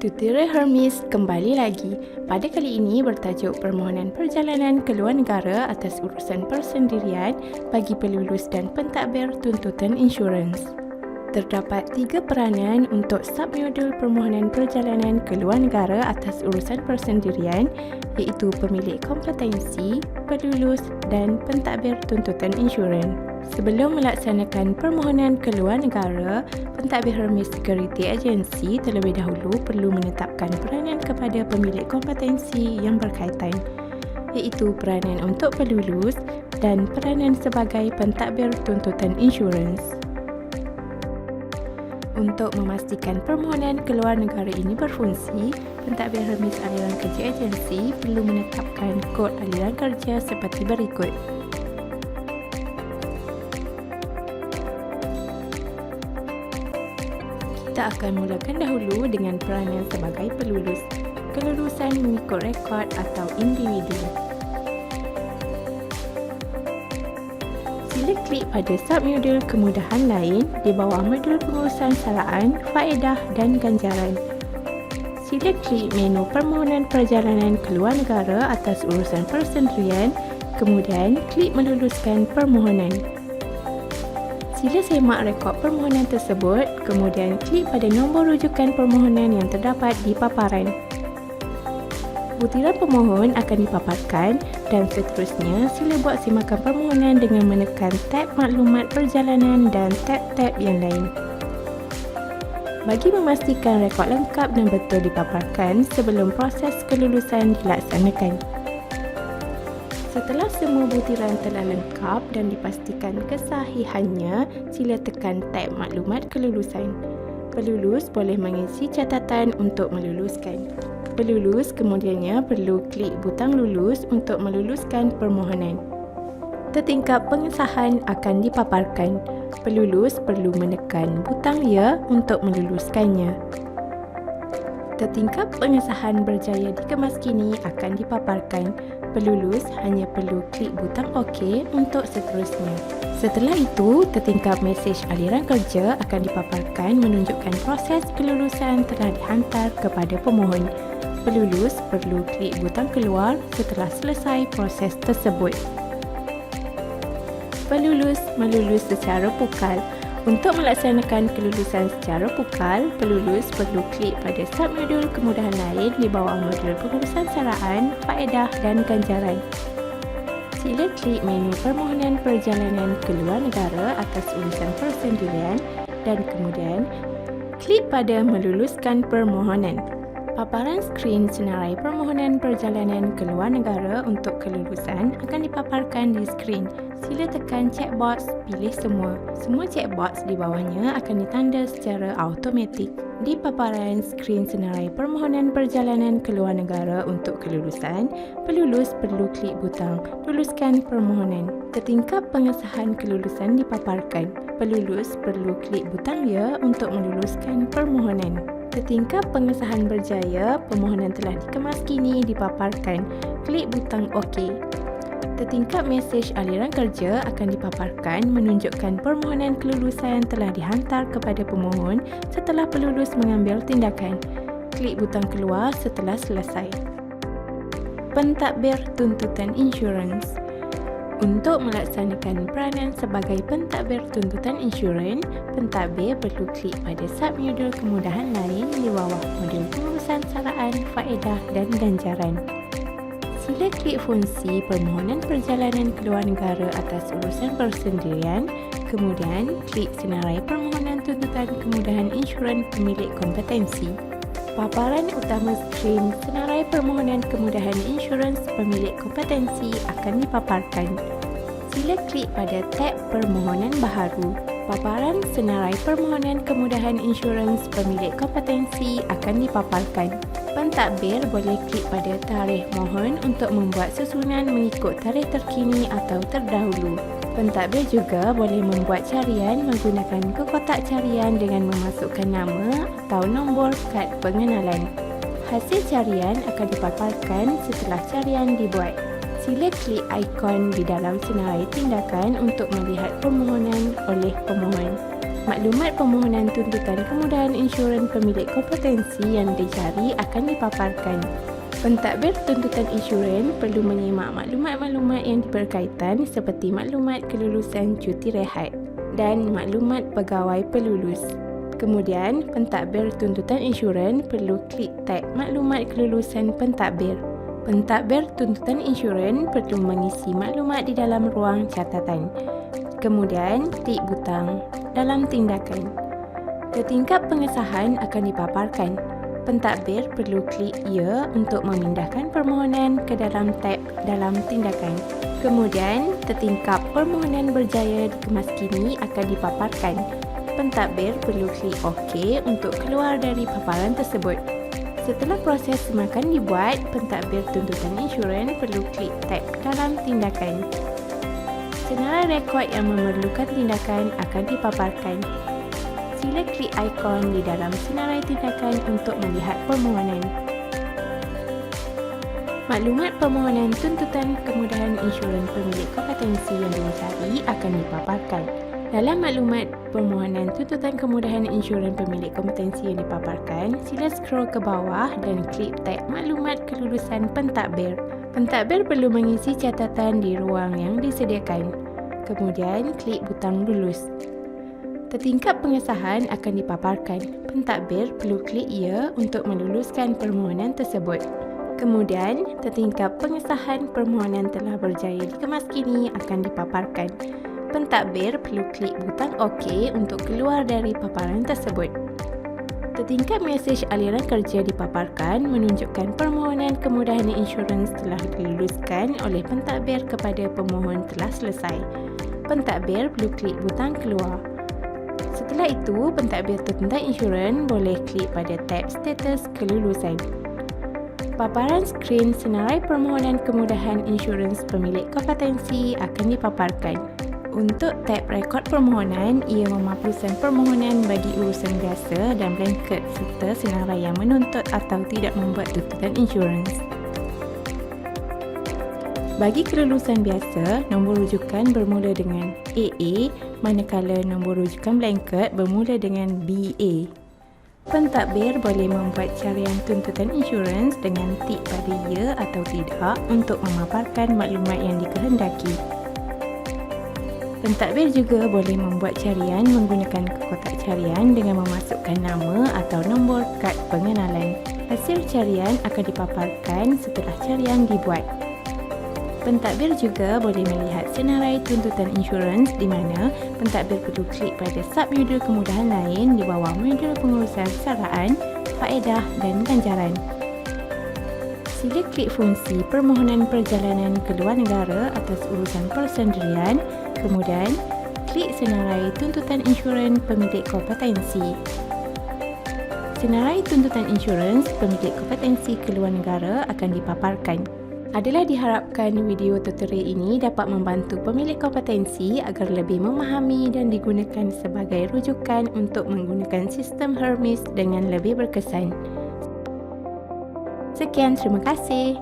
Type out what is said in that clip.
Tutorial Hermes kembali lagi. Pada kali ini bertajuk permohonan perjalanan ke luar negara atas urusan persendirian bagi pelulus dan pentadbir tuntutan insurans. Terdapat 3 peranan untuk submodul permohonan perjalanan ke luar negara atas urusan persendirian, iaitu pemilik kompetensi, pelulus dan pentadbir tuntutan insurans. Sebelum melaksanakan permohonan ke luar negara, pentadbir Hermes Security Agency terlebih dahulu perlu menetapkan peranan kepada pemilik kompetensi yang berkaitan, iaitu peranan untuk pelulus dan peranan sebagai pentadbir tuntutan insurans. Untuk memastikan permohonan ke luar negara ini berfungsi, pentadbir Hermes Aliran Kerja Agency perlu menetapkan kod aliran kerja seperti berikut. Kita akan mulakan dahulu dengan peranan sebagai pelulus. Kelulusan mengikut rekod atau individu. Sila klik pada submodul kemudahan lain di bawah modul pengurusan saraan, faedah dan ganjaran. Sila klik menu permohonan perjalanan ke luar negara atas urusan persendirian, kemudian klik meluluskan permohonan. Sila semak rekod permohonan tersebut, kemudian klik pada nombor rujukan permohonan yang terdapat di paparan. Butiran pemohon akan dipaparkan dan seterusnya sila buat simakan permohonan dengan menekan tab maklumat perjalanan dan tab-tab yang lain. Bagi memastikan rekod lengkap dan betul dipaparkan sebelum proses kelulusan dilaksanakan. Setelah semua butiran telah lengkap dan dipastikan kesahihannya, sila tekan tab maklumat kelulusan. Pelulus boleh mengisi catatan untuk meluluskan. Pelulus kemudiannya perlu klik butang lulus untuk meluluskan permohonan. Tertingkap pengesahan akan dipaparkan. Pelulus perlu menekan butang ya untuk meluluskannya. Tertingkap pengesahan berjaya dikemas kini akan dipaparkan. Pelulus hanya perlu klik butang OK untuk seterusnya. Setelah itu, tertingkap mesej aliran kerja akan dipaparkan menunjukkan proses kelulusan telah dihantar kepada pemohon. Pelulus perlu klik butang keluar setelah selesai proses tersebut. Pelulus melulus secara pukal. Untuk melaksanakan kelulusan secara pukal, pelulus perlu klik pada submodul kemudahan lain di bawah modul pengurusan saraan, faedah dan ganjaran. Sila klik menu permohonan perjalanan ke luar negara atas urusan persendirian dan kemudian klik pada meluluskan permohonan. Paparan skrin senarai permohonan perjalanan ke luar negara untuk kelulusan akan dipaparkan di skrin. Sila tekan checkbox pilih semua. Semua checkbox di bawahnya akan ditanda secara automatik. Di paparan skrin senarai permohonan perjalanan ke luar negara untuk kelulusan, pelulus perlu klik butang luluskan permohonan. Tertingkap pengesahan kelulusan dipaparkan. Pelulus perlu klik butang ya untuk meluluskan permohonan. Tertingkap pengesahan berjaya, permohonan telah dikemas kini dipaparkan. Klik butang OK. Tertingkap mesej aliran kerja akan dipaparkan menunjukkan permohonan kelulusan telah dihantar kepada pemohon setelah pelulus mengambil tindakan. Klik butang keluar setelah selesai. Pentadbir tuntutan insurans. Untuk melaksanakan peranan sebagai pentadbir tuntutan insurans, pentadbir perlu klik pada submodul kemudahan lain di bawah modul pengurusan saraan, faedah dan ganjaran. Sila klik fungsi permohonan perjalanan ke luar negara atas urusan persendirian, kemudian klik senarai permohonan tuntutan kemudahan insurans pemilik kompetensi. Paparan utama skrin senarai permohonan kemudahan insurans pemilik kompetensi akan dipaparkan. Sila klik pada tab permohonan baharu. Paparan senarai permohonan kemudahan insurans pemilik kompetensi akan dipaparkan. Pentadbir boleh klik pada tarikh mohon untuk membuat susunan mengikut tarikh terkini atau terdahulu. Pentadbir juga boleh membuat carian menggunakan kekotak carian dengan memasukkan nama atau nombor kad pengenalan. Hasil carian akan dipaparkan setelah carian dibuat. Sila klik ikon di dalam senarai tindakan untuk melihat permohonan oleh pemohon. Maklumat permohonan tuntutan kemudahan insurans pemilik kompetensi yang dicari akan dipaparkan. Pentadbir tuntutan insurans perlu menyimak maklumat-maklumat yang berkaitan seperti maklumat kelulusan cuti rehat dan maklumat pegawai pelulus. Kemudian, pentadbir tuntutan insurans perlu klik tab maklumat kelulusan pentadbir. Pentadbir tuntutan insurans perlu mengisi maklumat di dalam ruang catatan. Kemudian, klik butang dalam tindakan. Setingkap pengesahan akan dipaparkan. Pentadbir perlu klik ya untuk memindahkan permohonan ke dalam tab dalam tindakan. Kemudian, setingkap permohonan berjaya dikemaskini akan dipaparkan. Pentadbir perlu klik OK untuk keluar dari paparan tersebut. Setelah proses semakan dibuat, pentadbir tuntutan insurans perlu klik tab dalam tindakan. Senarai rekod yang memerlukan tindakan akan dipaparkan. Sila klik ikon di dalam senarai tindakan untuk melihat permohonan. Maklumat permohonan tuntutan kemudahan insurans pemilik kompetensi yang dicari akan dipaparkan. Dalam maklumat permohonan tuntutan kemudahan insurans pemilik kompetensi yang dipaparkan, sila scroll ke bawah dan klik tab maklumat kelulusan pentadbir. Pentadbir perlu mengisi catatan di ruang yang disediakan. Kemudian, klik butang lulus. Setingkap pengesahan akan dipaparkan. Pentadbir perlu klik ya untuk meluluskan permohonan tersebut. Kemudian, setingkap pengesahan permohonan telah berjaya dikemaskini akan dipaparkan. Pentadbir perlu klik butang OK untuk keluar dari paparan tersebut. Setingkap mesej aliran kerja dipaparkan menunjukkan permohonan kemudahan insurans telah diluluskan oleh pentadbir kepada pemohon telah selesai. Pentadbir perlu klik butang keluar. Setelah itu, pentadbir tuntutan insurans boleh klik pada tab status kelulusan. Paparan skrin senarai permohonan kemudahan insurans pemilik kompetensi akan dipaparkan. Untuk tab rekod permohonan, ia memahapuskan permohonan bagi urusan biasa dan blanket serta senarai yang menuntut atau tidak membuat tuntutan insurans. Bagi kelulusan biasa, nombor rujukan bermula dengan AA, manakala nombor rujukan blanket bermula dengan BA. Pentadbir boleh membuat carian tuntutan insurans dengan tik pada ya atau tidak untuk memaparkan maklumat yang dikehendaki. Pentadbir juga boleh membuat carian menggunakan kotak carian dengan memasukkan nama atau nombor kad pengenalan. Hasil carian akan dipaparkan setelah carian dibuat. Pentadbir juga boleh melihat senarai tuntutan insurans di mana pentadbir perlu klik pada submodul kemudahan lain di bawah modul pengurusan saraan, faedah dan ganjaran. Sila klik fungsi permohonan perjalanan ke luar negara atas urusan persendirian, kemudian klik senarai tuntutan insurans pemilik kompetensi. Senarai tuntutan insurans pemilik kompetensi ke luar negara akan dipaparkan. Adalah diharapkan video tutorial ini dapat membantu pemilik kompetensi agar lebih memahami dan digunakan sebagai rujukan untuk menggunakan sistem Hermes dengan lebih berkesan. Sekian, terima kasih.